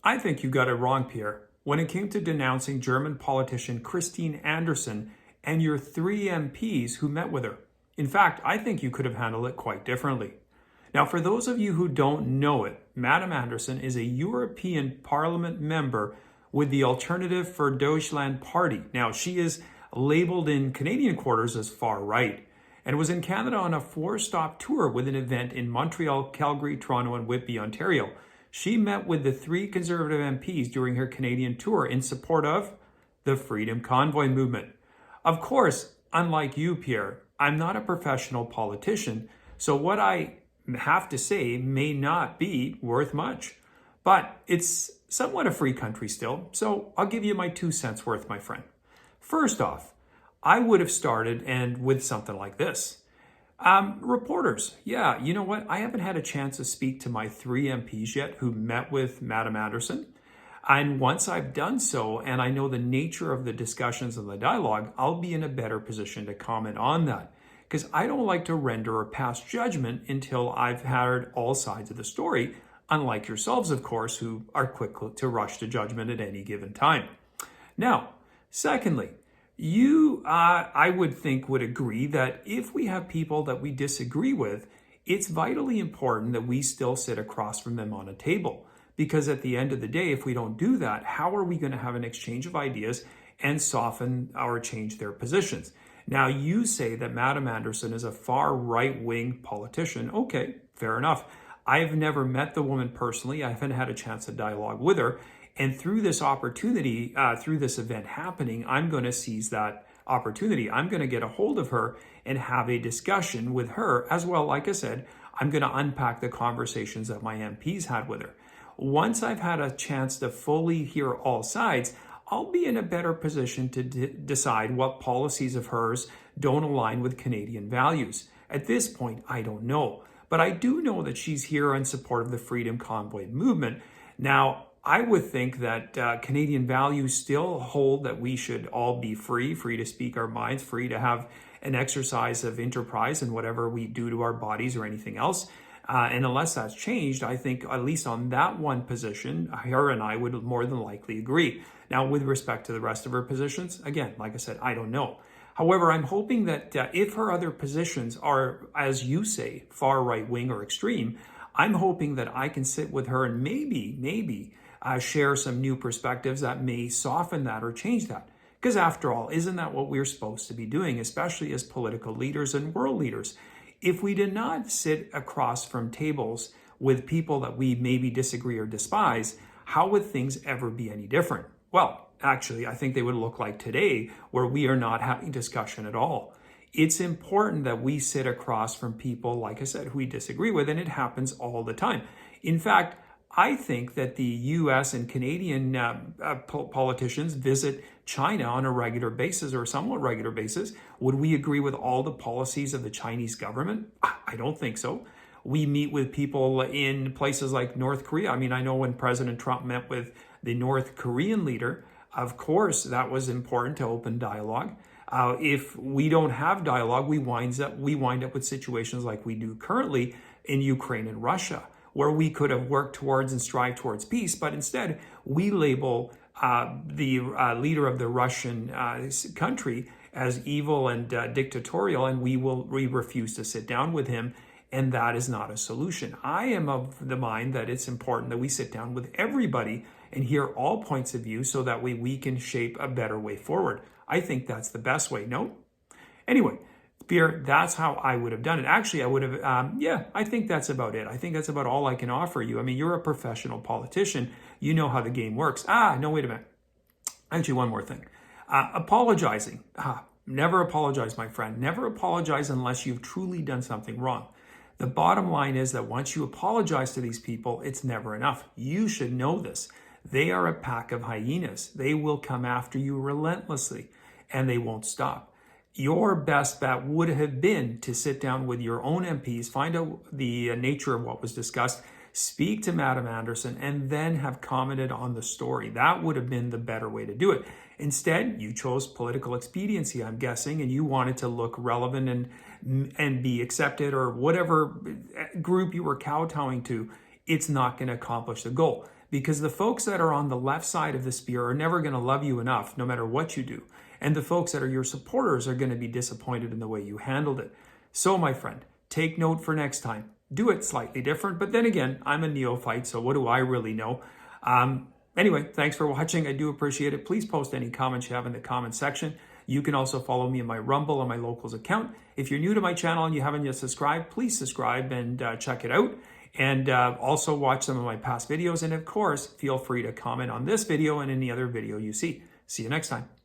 I think you got it wrong, Pierre, when it came to denouncing German politician Christine Anderson and your three MPs who met with her. In fact, I think you could have handled it quite differently. Now, for those of you who don't know it, Madam Anderson is a European Parliament member with the Alternative for Deutschland party. Now, she is labeled in Canadian quarters as far right and was in Canada on a four-stop tour with an event in Montreal, Calgary, Toronto, and Whitby, Ontario. She met with the three Conservative MPs during her Canadian tour in support of the Freedom Convoy movement. Of course, unlike you, Pierre, I'm not a professional politician, so what I have to say may not be worth much. But it's somewhat a free country still, so I'll give you my 2 cents worth, my friend. First off, I would have started and with something like this. Reporters, yeah, you know what? I haven't had a chance to speak to my three MPs yet who met with Madam Anderson. And once I've done so, and I know the nature of the discussions and the dialogue, I'll be in a better position to comment on that. Because I don't like to render or pass judgment until I've heard all sides of the story, unlike yourselves, of course, who are quick to rush to judgment at any given time. Now, secondly, you, I would think, would agree that if we have people that we disagree with, it's vitally important that we still sit across from them on a table. Because at the end of the day, if we don't do that, how are we going to have an exchange of ideas and soften or change their positions? Now, you say that Madam Anderson is a far right-wing politician. Okay, fair enough. I've never met the woman personally. I haven't had a chance to dialogue with her. And through this opportunity, through this event happening, I'm going to seize that opportunity. I'm going to get a hold of her and have a discussion with her as well. Like I said, I'm going to unpack the conversations that my MPs had with her. Once I've had a chance to fully hear all sides, I'll be in a better position to decide what policies of hers don't align with Canadian values. At this point, I don't know. But I do know that she's here in support of the Freedom Convoy movement. Now, I would think that Canadian values still hold that we should all be free to speak our minds, free to have an exercise of enterprise in whatever we do to our bodies or anything else. And unless that's changed, I think at least on that one position, her and I would more than likely agree. Now, with respect to the rest of her positions, again, like I said, I don't know. However, I'm hoping that if her other positions are, as you say, far right-wing or extreme, I'm hoping that I can sit with her and maybe share some new perspectives that may soften that or change that. Because after all, isn't that what we're supposed to be doing, especially as political leaders and world leaders? If we did not sit across from tables with people that we maybe disagree or despise, how would things ever be any different? Well, actually, I think they would look like today, where we are not having discussion at all. It's important that we sit across from people, like I said, who we disagree with, and it happens all the time. In fact, I think that the US and Canadian politicians visit China on a regular basis or somewhat regular basis. Would we agree with all the policies of the Chinese government? I don't think so. We meet with people in places like North Korea. I mean, I know when President Trump met with the North Korean leader, of course, that was important to open dialogue. If we don't have dialogue, we wind up with situations like we do currently in Ukraine and Russia, where we could have worked towards and strived towards peace, but instead we label the leader of the Russian country as evil and dictatorial, and we refuse to sit down with him, and that is not a solution. I am of the mind that it's important that we sit down with everybody and hear all points of view so that we can shape a better way forward. I think that's the best way, no? Anyway, Pierre, that's how I would have done it. Actually, I would have, I think that's about it. I think that's about all I can offer you. I mean, you're a professional politician. You know how the game works. No, wait a minute. Actually, one more thing. Apologizing. Never apologize, my friend. Never apologize unless you've truly done something wrong. The bottom line is that once you apologize to these people, it's never enough. You should know this. They are a pack of hyenas. They will come after you relentlessly, and they won't stop. Your best bet would have been to sit down with your own MPs, find out the nature of what was discussed, speak to Madam Anderson, and then have commented on the story. That would have been the better way to do it. Instead, you chose political expediency, I'm guessing, and you wanted to look relevant and be accepted, or whatever group you were kowtowing to. It's not going to accomplish the goal. because the folks that are on the left side of the spear are never going to love you enough, no matter what you do. And the folks that are your supporters are going to be disappointed in the way you handled it. So, my friend, take note for next time. Do it slightly different, but then again, I'm a neophyte, so what do I really know? Anyway, thanks for watching. I do appreciate it. Please post any comments you have in the comment section. You can also follow me in my Rumble and my Locals account. If you're new to my channel and you haven't yet subscribed, please subscribe and check it out. And also watch some of my past videos. And of course, feel free to comment on this video and any other video you see. See you next time.